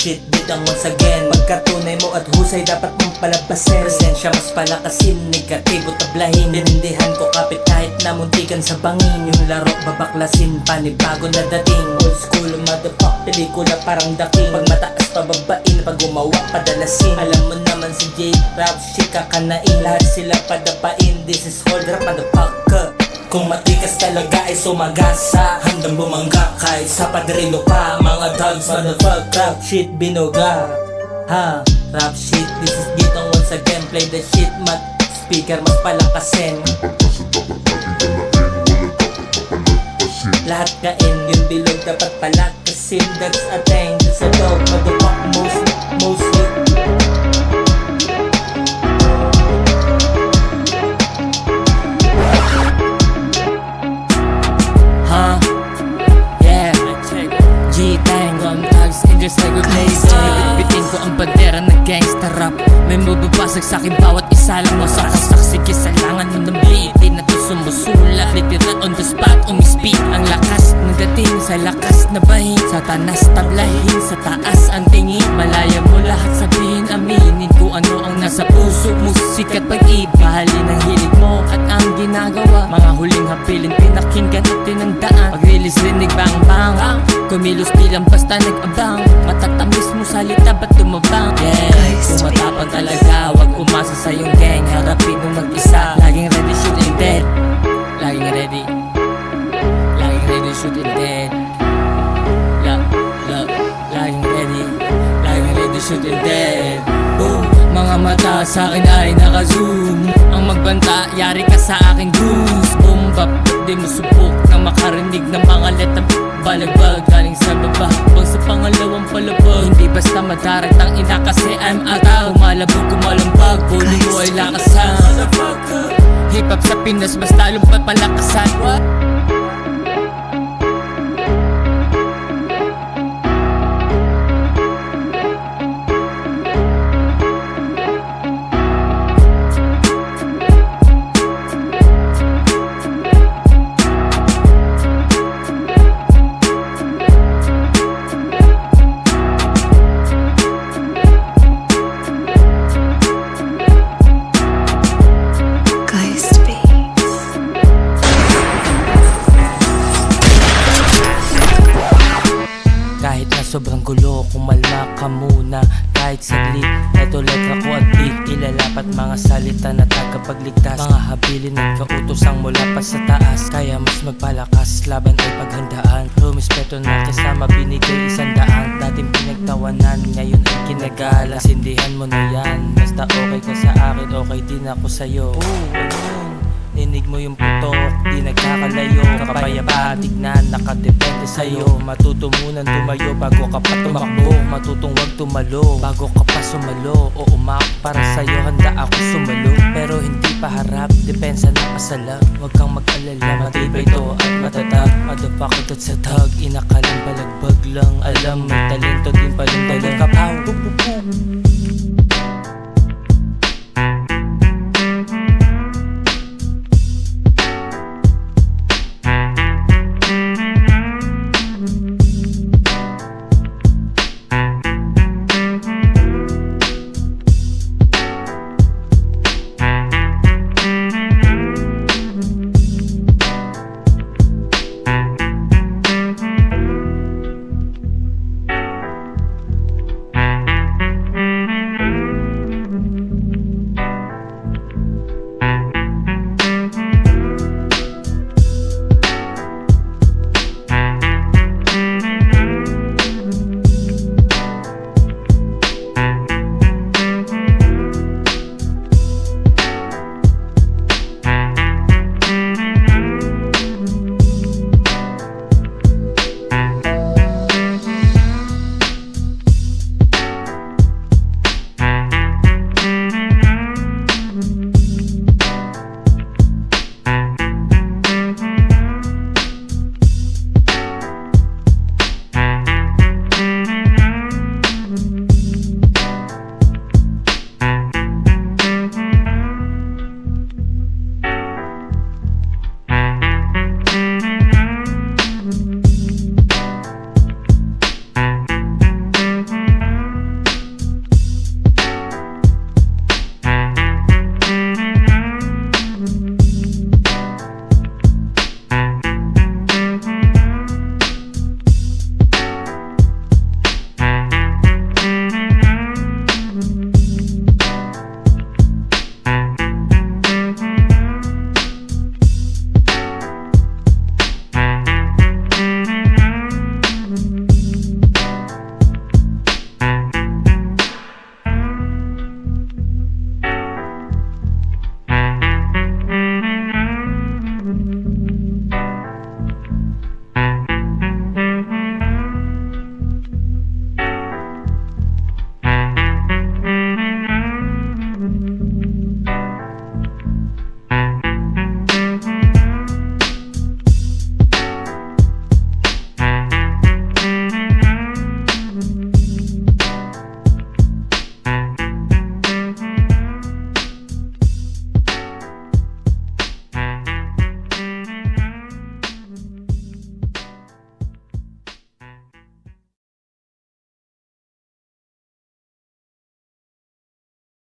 shit bitang once again. Pagkatunay mo at husay dapat mong palabasin. Presensya mas palakasin, negatibo tablahin. Dinindihan ko kapit kahit na muntikan sa bangin. Yung laro babaklasin, panibago na dating. Old school motherfuck, pelikula parang daking. Pag mataas pababain, pag gumawa padalasin. Alam mo naman si J-Rap, shit kakanain. Lahat sila padapain, this is hold rap motherfucker. Kung matikas talaga ay sumagasa, handang bumangga kahit sa padrino pa. Mga dogs, motherfuck, rap shit, binuga. Ha, rap shit, this is Gitong once again. Play the shit, mat, speaker mas palakasin. Lahat kain, yung bilog dapat palakasin. That's a thing, that's a dog, motherfuck, mostly. Bitin ko ang bandera ng gangsta rap. May mababasag sa'kin bawat isa lang masakas. Sige sa langan ng bleed, di na to sumusulat. Literal on the spot, umispeak. Ang lakas ng dating sa lakas na bahin. Sa tanas tablahin, sa taas ang tingin. Malaya mo lahat sabihin, aminin ko ano ang nasa puso. Musik at pag-ibig, mahalin ang hilig mo at ang ginagawa. Mga huling hapilin, pinakinggan at tinandaan. Pag-release rinig bang bang, kumilos di lang basta nag-abang. Matatamis mo salita ba't tumabang? Yeah, kung matapang talaga, wag umasa sa iyong gang. Harapin mo mag-isa, laging ready, shoot and dead. Laging ready, shoot and dead. Laging ready, shoot and dead. Boom, mga mata sa akin ay naka-zoom. Ang magbanta, yari ka sa aking goose. Boom, bap, di mo subok na makarinig ng mga letang balagbag galing sa baba, bang sa pangalawang palabag. Hindi basta madarag tang ina kasi I'm atag. Kumalabog, kumalampag, volume mo ay lakasan. Hip-hop sa Pinas, mas lalong papalakasan. What? Kahit na sobrang gulo, kumalma ka muna. Kahit saglit, eto letra ko at beat. Ilalapat mga salita na tagapagligtas. Mga habilin at kautosang mula pa sa taas. Kaya mas magpalakas, laban ay paghandaan. Rumispeto na kasama, binigay 100. Dating pinagtawanan, ngayon ay kinagala. Sindihan mo na yan, basta okay ka sa akin, okay din ako sa'yo. Ninig mo yung putok, di nagkakalayo. Kapayapaan, tignan, nakadepende sa'yo. Matuto munang tumayo bago ka pa tumakbo. Matutong wag tumalo bago ka pa sumalo. O umak para sa'yo, handa ako sumalo. Pero hindi pa harap, depensa na pasalag. Huwag kang mag-alala, matibay to at matatag. Motherfucker dot sa tag, inakalang balagbag lang. Alam, may talento din paling kapaw.